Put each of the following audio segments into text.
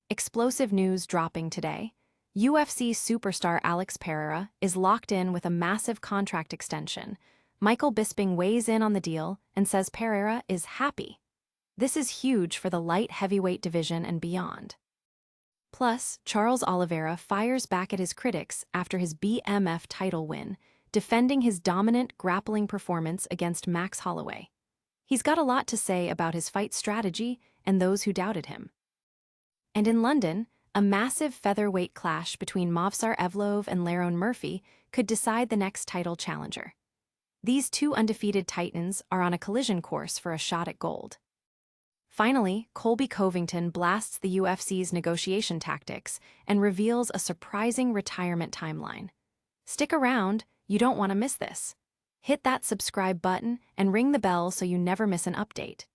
Explosive news dropping today. UFC superstar Alex Pereira is locked in with a massive contract extension. Michael Bisping weighs in on the deal and says Pereira is happy. This is huge for the light heavyweight division and beyond. Plus, Charles Oliveira fires back at his critics after his BMF title win, defending his dominant grappling performance against Max Holloway. He's got a lot to say about his fight strategy and those who doubted him. And in London, a massive featherweight clash between Movsar Evloev and Lerone Murphy could decide the next title challenger. These two undefeated titans are on a collision course for a shot at gold. Finally, Colby Covington blasts the UFC's negotiation tactics and reveals a surprising retirement timeline. Stick around, you don't want to miss this. Hit that subscribe button and ring the bell so you never miss an update.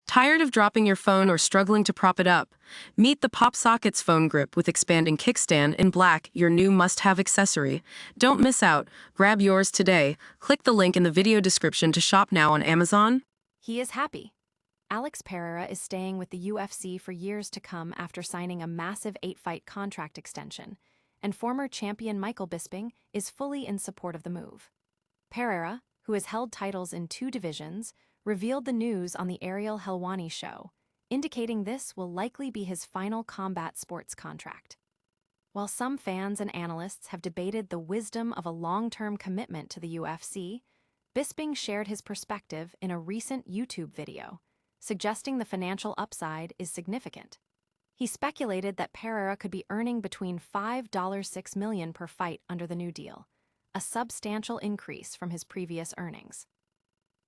Tired of dropping your phone or struggling to prop it up? Meet the Pop Sockets phone grip with expanding kickstand in black, your new must-have accessory. Don't miss out. Grab yours today. Click the link in the video description to shop now on Amazon. He is happy. Alex Pereira is staying with the UFC for years to come after signing a massive 8-fight contract extension, and former champion Michael Bisping is fully in support of the move. Pereira, who has held titles in 2 divisions, revealed the news on the Ariel Helwani show, indicating this will likely be his final combat sports contract. While some fans and analysts have debated the wisdom of a long-term commitment to the UFC, Bisping shared his perspective in a recent YouTube video, suggesting the financial upside is significant. He speculated that Pereira could be earning between $5.6 million per fight under the new deal, a substantial increase from his previous earnings.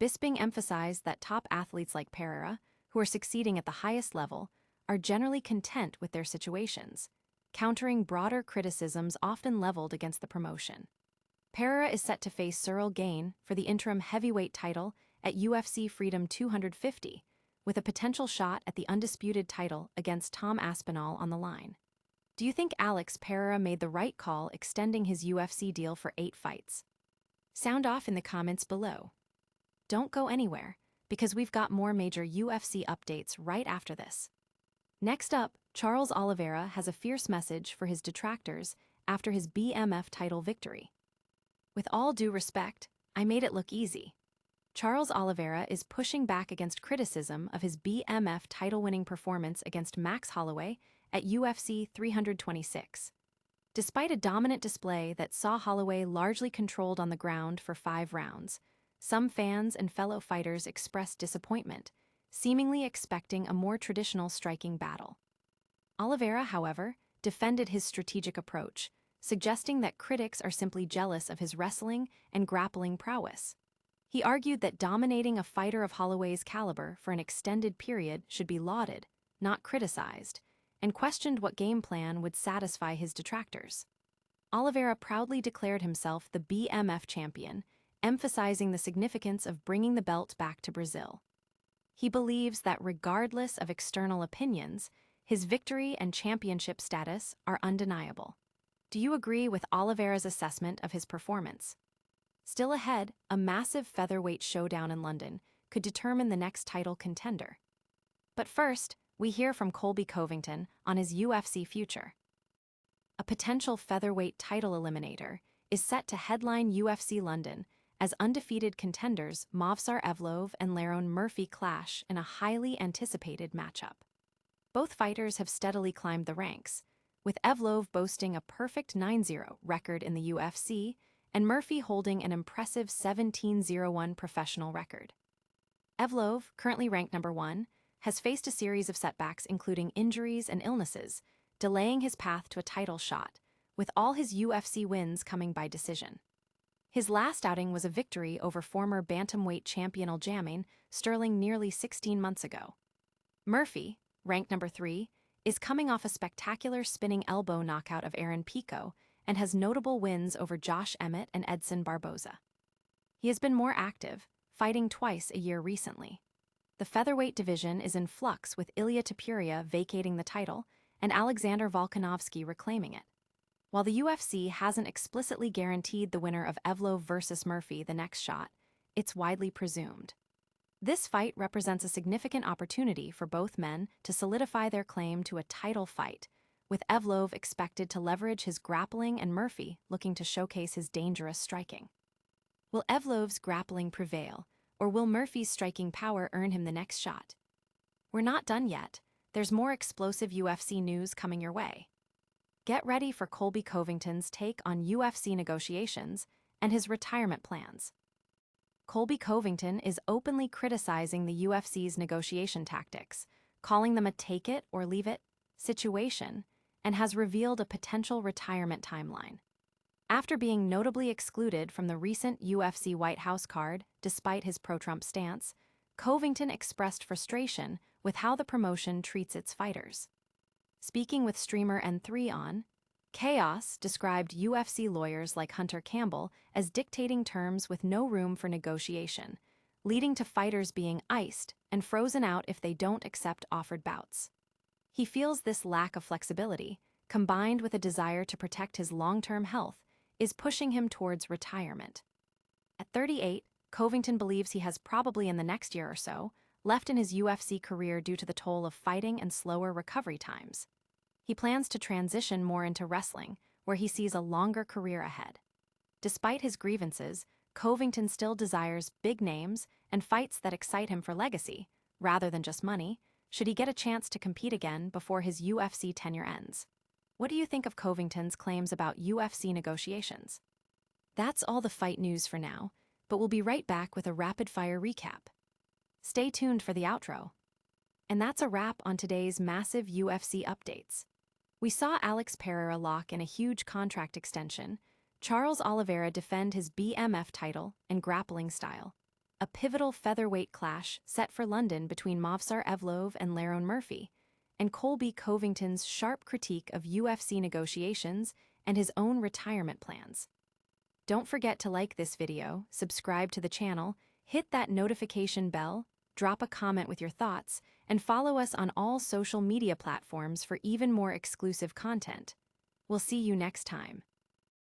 Bisping emphasized that top athletes like Pereira, who are succeeding at the highest level, are generally content with their situations, countering broader criticisms often leveled against the promotion. Pereira is set to face Cyril Gane for the interim heavyweight title at UFC Freedom 250, with a potential shot at the undisputed title against Tom Aspinall on the line. Do you think Alex Pereira made the right call extending his UFC deal for 8 fights? Sound off in the comments below. Don't go anywhere, because we've got more major UFC updates right after this. Next up, Charles Oliveira has a fierce message for his detractors after his BMF title victory. With all due respect, I made it look easy. Charles Oliveira is pushing back against criticism of his BMF title-winning performance against Max Holloway at UFC 326. Despite a dominant display that saw Holloway largely controlled on the ground for 5 rounds, some fans and fellow fighters expressed disappointment, seemingly expecting a more traditional striking battle. Oliveira, however, defended his strategic approach, suggesting that critics are simply jealous of his wrestling and grappling prowess. He argued that dominating a fighter of Holloway's caliber for an extended period should be lauded, not criticized, and questioned what game plan would satisfy his detractors. Oliveira proudly declared himself the BMF champion, emphasizing the significance of bringing the belt back to Brazil. He believes that regardless of external opinions, his victory and championship status are undeniable. Do you agree with Oliveira's assessment of his performance? Still ahead, a massive featherweight showdown in London could determine the next title contender. But first, we hear from Colby Covington on his UFC future. A potential featherweight title eliminator is set to headline UFC London as undefeated contenders Movsar Evloev and Lerone Murphy clash in a highly anticipated matchup. Both fighters have steadily climbed the ranks, with Evloev boasting a perfect 9-0 record in the UFC and Murphy holding an impressive 17-0-1 professional record. Evloev, currently ranked number 1, has faced a series of setbacks including injuries and illnesses, delaying his path to a title shot, with all his UFC wins coming by decision. His last outing was a victory over former bantamweight champion Aljamain Sterling nearly 16 months ago. Murphy, ranked number 3, is coming off a spectacular spinning elbow knockout of Aaron Pico and has notable wins over Josh Emmett and Edson Barboza. He has been more active, fighting twice a year recently. The featherweight division is in flux with Ilia Topuria vacating the title and Alexander Volkanovski reclaiming it. While the UFC hasn't explicitly guaranteed the winner of Evloev versus Murphy the next shot, it's widely presumed. This fight represents a significant opportunity for both men to solidify their claim to a title fight, with Evloev expected to leverage his grappling and Murphy looking to showcase his dangerous striking. Will Evloev's grappling prevail, or will Murphy's striking power earn him the next shot? We're not done yet. There's more explosive UFC news coming your way. Get ready for Colby Covington's take on UFC negotiations and his retirement plans. Colby Covington is openly criticizing the UFC's negotiation tactics, calling them a take-it-or-leave-it situation, and has revealed a potential retirement timeline. After being notably excluded from the recent UFC White House card despite his pro-Trump stance, Covington expressed frustration with how the promotion treats its fighters. Speaking with streamer N3 on Chaos described UFC lawyers like Hunter Campbell as dictating terms with no room for negotiation, leading to fighters being iced and frozen out if they don't accept offered bouts. He feels this lack of flexibility, combined with a desire to protect his long-term health, is pushing him towards retirement. At 38, Covington believes he has probably in the next year or so left in his UFC career due to the toll of fighting and slower recovery times. He plans to transition more into wrestling, where he sees a longer career ahead. Despite his grievances, Covington still desires big names and fights that excite him for legacy, rather than just money, should he get a chance to compete again before his UFC tenure ends. What do you think of Covington's claims about UFC negotiations? That's all the fight news for now, but we'll be right back with a rapid-fire recap. Stay tuned for the outro. And that's a wrap on today's massive UFC updates. We saw Alex Pereira lock in a huge contract extension, Charles Oliveira defend his BMF title and grappling style, a pivotal featherweight clash set for London between Movsar Evloev and Lerone Murphy, and Colby Covington's sharp critique of UFC negotiations and his own retirement plans. Don't forget to like this video, subscribe to the channel, hit that notification bell, drop a comment with your thoughts, and follow us on all social media platforms for even more exclusive content. We'll see you next time.